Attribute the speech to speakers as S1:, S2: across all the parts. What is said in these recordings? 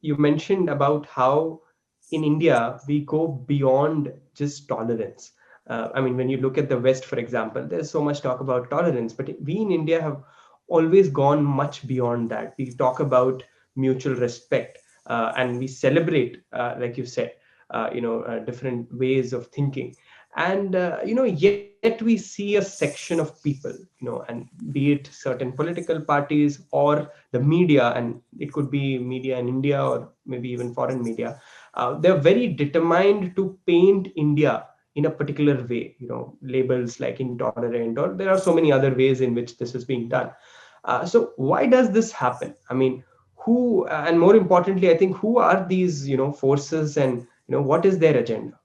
S1: you mentioned about how in India we go beyond just tolerance. I mean, when you look at the West, for example, there's so much talk about tolerance, but we in India have always gone much beyond that. We talk about mutual respect, and we celebrate, like you said, different ways of thinking. And yet we see a section of people, and be it certain political parties or the media, and it could be media in India or maybe even foreign media, they're very determined to paint India in a particular way, labels like intolerant, or there are so many other ways in which this is being done. So why does this happen? I mean, who, and more importantly, I think, who are these, forces, and, what is their agenda?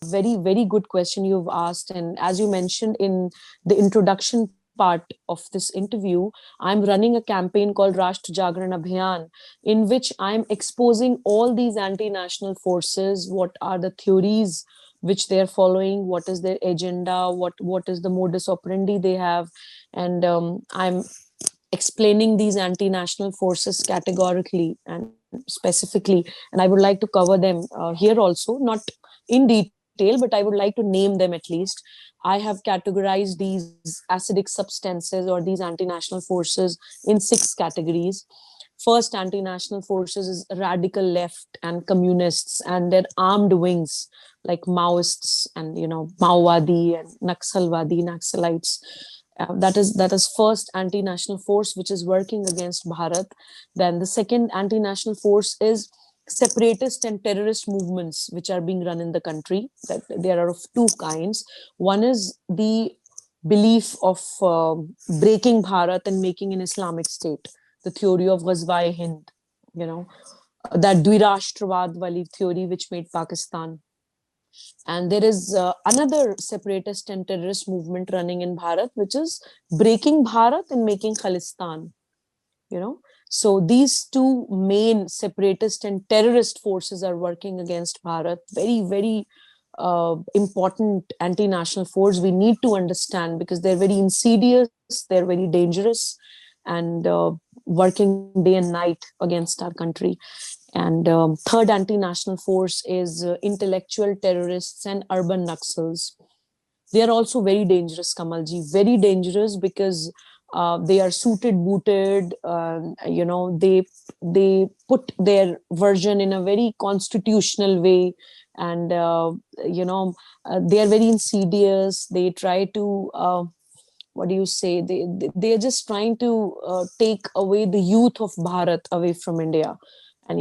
S2: Very, very good question you've asked. And as you mentioned in the introduction part of this interview, I'm running a campaign called Rashtra Jagran Abhiyan, in which I'm exposing all these anti-national forces, what are the theories which they're following, what is their agenda, what is the modus operandi they have. And I'm explaining these anti-national forces categorically and specifically, and I would like to cover them here also, not in detail, but I would like to name them at least. I have categorized these acidic substances or these anti-national forces in 6 categories. First anti-national forces is radical left and communists and their armed wings like Maoists and Maowadi and Naxalites. That is first anti-national force which is working against Bharat. Then the second anti-national force is separatist and terrorist movements which are being run in the country. That there are of two kinds. One is the belief of breaking Bharat and making an Islamic state, the theory of Ghazwa-e Hind, you know, that Dvirashtravad wali theory which made Pakistan. And there is another separatist and terrorist movement running in Bharat, which is breaking Bharat and making Khalistan. You know, so these two main separatist and terrorist forces are working against Bharat. Very, very important anti-national force. We need to understand because they're very insidious, they're very dangerous, and working day and night against our country. And third anti-national force is intellectual terrorists and urban Naxals. They are also very dangerous, Kamalji, very dangerous because they are suited, booted. They put their version in a very constitutional way, and they are very insidious. They try to. What do you say? They are just trying to take away the youth of Bharat away from India, and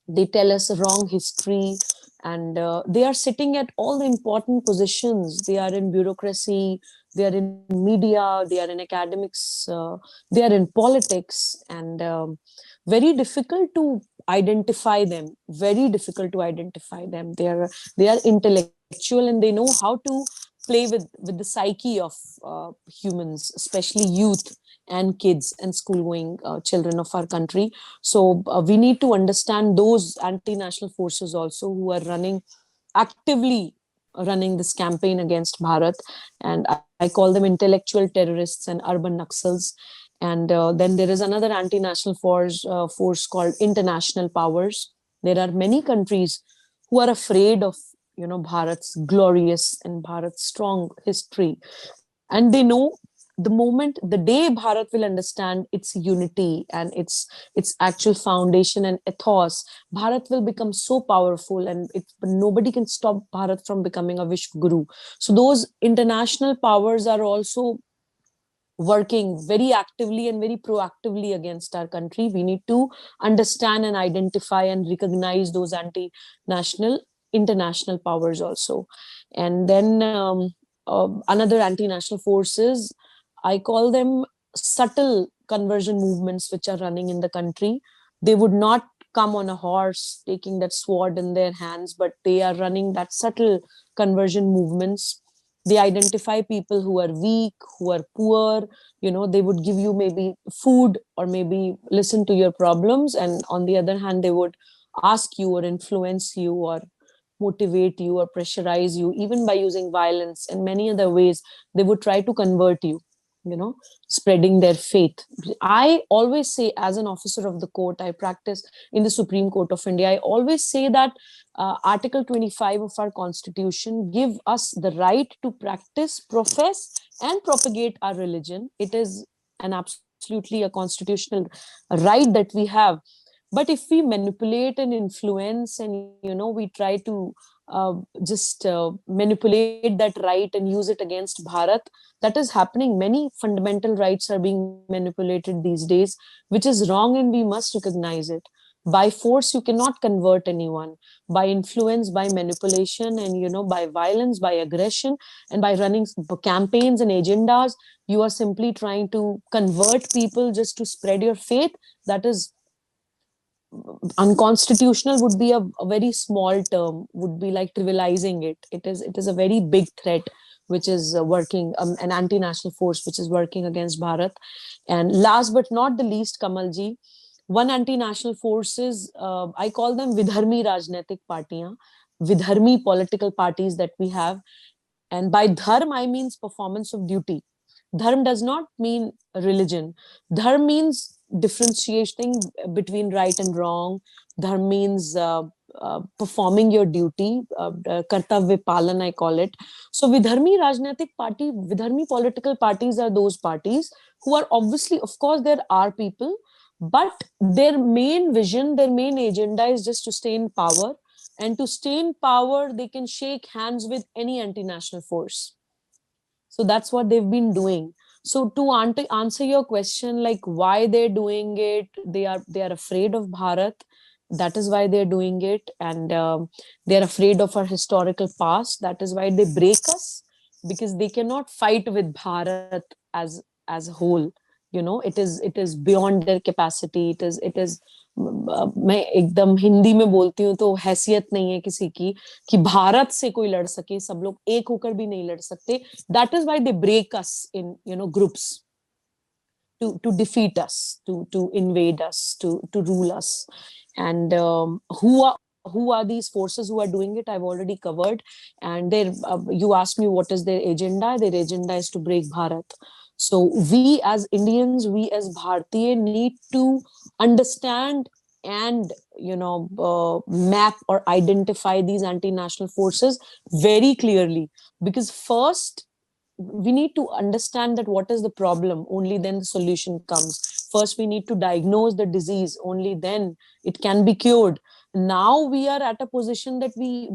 S2: they tell us a wrong history, and they are sitting at all the important positions. They are in bureaucracy, they are in media, they are in academics, they are in politics, and very difficult to identify them, very difficult to identify them. They are intellectual and they know how to play with the psyche of humans, especially youth and kids and school going children of our country. So we need to understand those anti-national forces also who are actively running this campaign against Bharat. And I call them intellectual terrorists and urban Naxals. And then there is another anti-national force called international powers. There are many countries who are afraid of Bharat's glorious and Bharat's strong history, and they know the day Bharat will understand its unity and its actual foundation and ethos, Bharat will become so powerful, and nobody can stop Bharat from becoming a Vishwa Guru. So those international powers are also working very actively and very proactively against our country. We need to understand and identify and recognize those anti-national international powers also. And then another anti-national forces, I call them subtle conversion movements which are running in the country. They would not come on a horse taking that sword in their hands, but they are running that subtle conversion movements. They identify people who are weak, who are poor. They would give you maybe food or maybe listen to your problems, and on the other hand they would ask you or influence you or motivate you or pressurize you, even by using violence and many other ways. They would try to convert you. spreading their faith. I always say, as an officer of the court, I practice in the Supreme Court of India, I always say that Article 25 of our constitution give us the right to practice, profess and propagate our religion. It is an absolutely a constitutional right that we have. But if we manipulate and influence, and we try to just manipulate that right and use it against Bharat, that is happening. Many fundamental rights are being manipulated these days, which is wrong, and we must recognize it. By force you cannot convert anyone. By influence, by manipulation, and by violence, by aggression, and by running campaigns and agendas, you are simply trying to convert people just to spread your faith. That is unconstitutional. Would be a very small term, would be like trivializing it. It is a very big threat which is working, an anti-national force which is working against Bharat. And last but not the least, Kamalji, one anti-national force is, I call them vidharmi rajnetik partiyan, vidharmi political parties that we have. And by dharm I means performance of duty. Dharm does not mean religion. Dharm means differentiating between right and wrong. Dharm means performing your duty, kartavya palan I call it. So vidharmi rajnetik party, vidharmi political parties are those parties who are, obviously, of course there are people, but their main vision, their main agenda is just to stay in power. And to stay in power, they can shake hands with any anti-national force. So that's what they've been doing. So to answer your question, like why they're doing it, they are afraid of Bharat. That is why they're doing it. And they're afraid of our historical past. That is why they break us, because they cannot fight with Bharat as a whole. It is beyond their capacity. It is मैं एकदम हिंदी में बोलती हूँ तो हैसियत नहीं है किसी की कि भारत से कोई लड़ सके. सब लोग एक होकर भी नहीं लड़ सकते. That is why they break us in groups to defeat us, to invade us, to rule us. And who are these forces who are doing it? I've already covered. And you asked me what is their agenda. Their agenda is to break Bharat. So we as Indians, we as Bharatiya need to understand and map or identify these anti-national forces very clearly. Because first we need to understand that what is the problem, only then the solution comes. First we need to diagnose the disease, only then it can be cured. Now we are at a position that we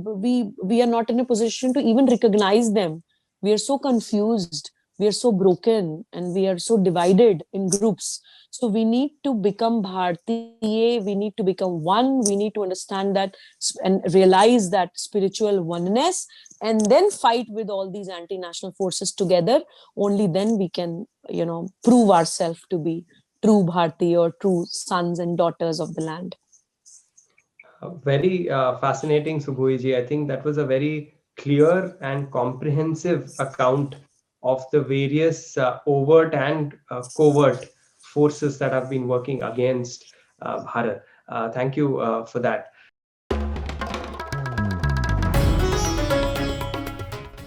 S2: are not in a position to even recognize them. We are so confused, we are so broken, and we are so divided in groups. So we need to become Bharatiya, we need to become one, we need to understand that and realize that spiritual oneness, and then fight with all these anti-national forces together. Only then we can prove ourselves to be true Bharatiya, or true sons and daughters of the land.
S1: Very fascinating, Subhuji. I think that was a very clear and comprehensive account of the various overt and covert forces that have been working against Bharat. Thank you for that.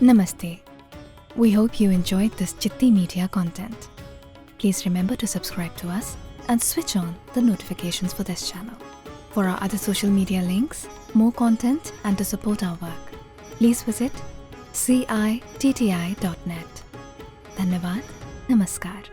S3: Namaste. We hope you enjoyed this Chitti Media content. Please remember to subscribe to us and switch on the notifications for this channel. For our other social media links, more content, and to support our work, please visit citti.net. Dhanyavad. Namaskar.